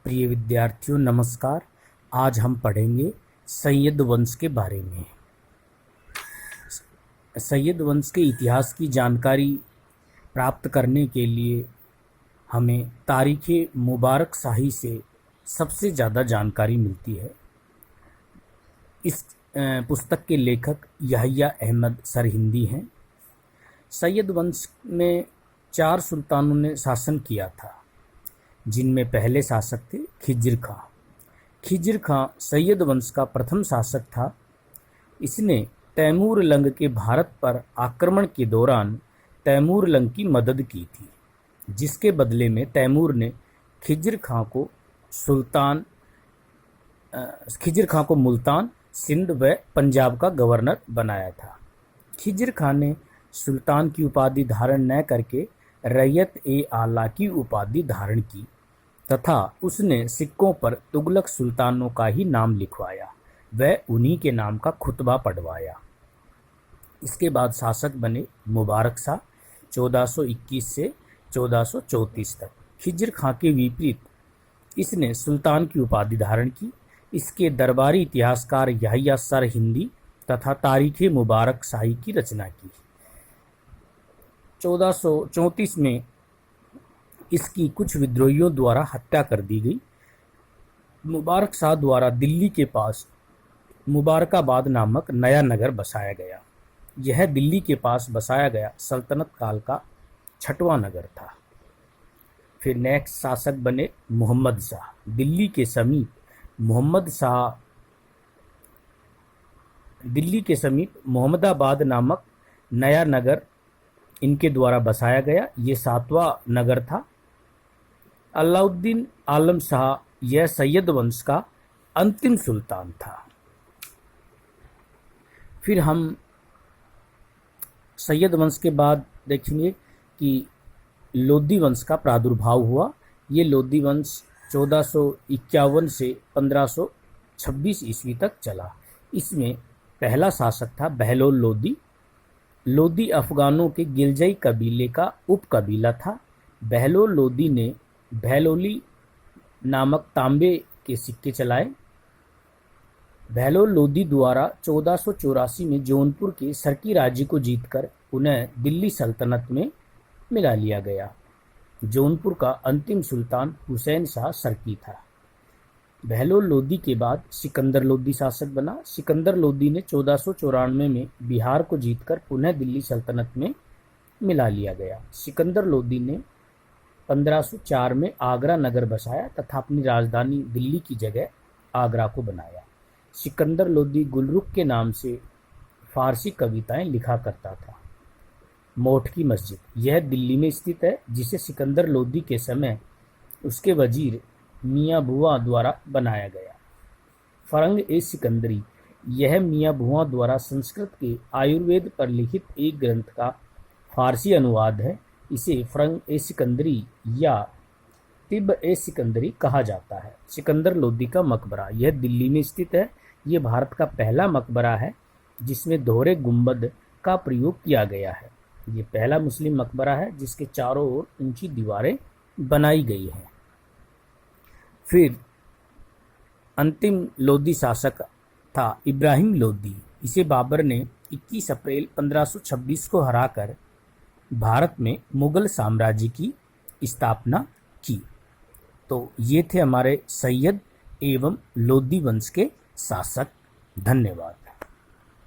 प्रिय विद्यार्थियों नमस्कार। आज हम पढ़ेंगे सैयद वंश के बारे में। सैयद वंश के इतिहास की जानकारी प्राप्त करने के लिए हमें तारीख़ मुबारक शाही से सबसे ज़्यादा जानकारी मिलती है। इस पुस्तक के लेखक यहया अहमद सरहिंदी हैं। सैयद वंश में 4 सुल्तानों ने शासन किया था, जिनमें पहले शासक थे खिज्र खां। खिज्र खां सैयद वंश का प्रथम शासक था। इसने तैमूर लंग के भारत पर आक्रमण के दौरान तैमूर लंग की मदद की थी, जिसके बदले में तैमूर ने खिज्र खां को मुल्तान, सिंध व पंजाब का गवर्नर बनाया था। खिज्र खां ने सुल्तान की उपाधि धारण न करके रैयत ए आला की उपाधि धारण की तथा उसने सिक्कों पर तुगलक सुल्तानों का ही नाम लिखवाया व उन्हीं के नाम का खुतबा पढ़वाया। इसके बाद शासक बने मुबारक शाह 1421 से 1434 तक। खिज्र खां के विपरीत इसने सुल्तान की उपाधि धारण की। इसके दरबारी इतिहासकार यहया सरहिंदी तथा तारीख़ मुबारक शाही की रचना की। 1434 में इसकी कुछ विद्रोहियों द्वारा हत्या कर दी गई। मुबारक शाह द्वारा दिल्ली के पास मुबारकाबाद नामक नया नगर बसाया गया। यह दिल्ली के पास बसाया गया सल्तनत काल का 6वां नगर था। फिर नेक्स्ट शासक बने मोहम्मद शाह। दिल्ली के समीप मोहम्मदाबाद नामक नया नगर इनके द्वारा बसाया गया। ये 7वां नगर था। अलाउद्दीन आलम शाह यह सैयद वंश का अंतिम सुल्तान था। फिर हम सैयद वंश के बाद देखेंगे कि लोदी वंश का प्रादुर्भाव हुआ। ये लोदी वंश 1451 से 1526 ईस्वी तक चला। इसमें पहला शासक था बहलोल लोदी। लोदी अफगानों के गिलजई कबीले का उप कबीला था। बहलोल लोदी ने बहलोली नामक तांबे के सिक्के चलाए। बहलोल लोदी द्वारा 1484 में जौनपुर के सरकी राज्य को जीतकर उन्हें दिल्ली सल्तनत में मिला लिया गया। जौनपुर का अंतिम सुल्तान हुसैन शाह सरकी था। बहलोल लोदी के बाद सिकंदर लोदी शासक बना। सिकंदर लोदी ने 1494 में बिहार को जीतकर पुनः दिल्ली सल्तनत में मिला लिया गया। सिकंदर लोदी ने 1504 में आगरा नगर बसाया तथा अपनी राजधानी दिल्ली की जगह आगरा को बनाया। सिकंदर लोदी गुलरुख के नाम से फारसी कविताएं लिखा करता था। मोठ की मस्जिद यह दिल्ली में स्थित है, जिसे सिकंदर लोदी के समय उसके वजीर मियाँ भुआ द्वारा बनाया गया। फरंग ए सिकंदरी यह मियाँ भुआ द्वारा संस्कृत के आयुर्वेद पर लिखित एक ग्रंथ का फारसी अनुवाद है। इसे फरंग ए सिकंदरी या तिब ए सिकंदरी कहा जाता है। सिकंदर लोदी का मकबरा यह दिल्ली में स्थित है। ये भारत का पहला मकबरा है जिसमें दोहरे गुंबद का प्रयोग किया गया है। ये पहला मुस्लिम मकबरा है जिसके चारों ओर ऊंची दीवारें बनाई गई हैं। फिर अंतिम लोदी शासक था इब्राहिम लोदी। इसे बाबर ने 21 अप्रैल 1526 को हराकर भारत में मुगल साम्राज्य की स्थापना की। तो ये थे हमारे सैयद एवं लोदी वंश के शासक। धन्यवाद।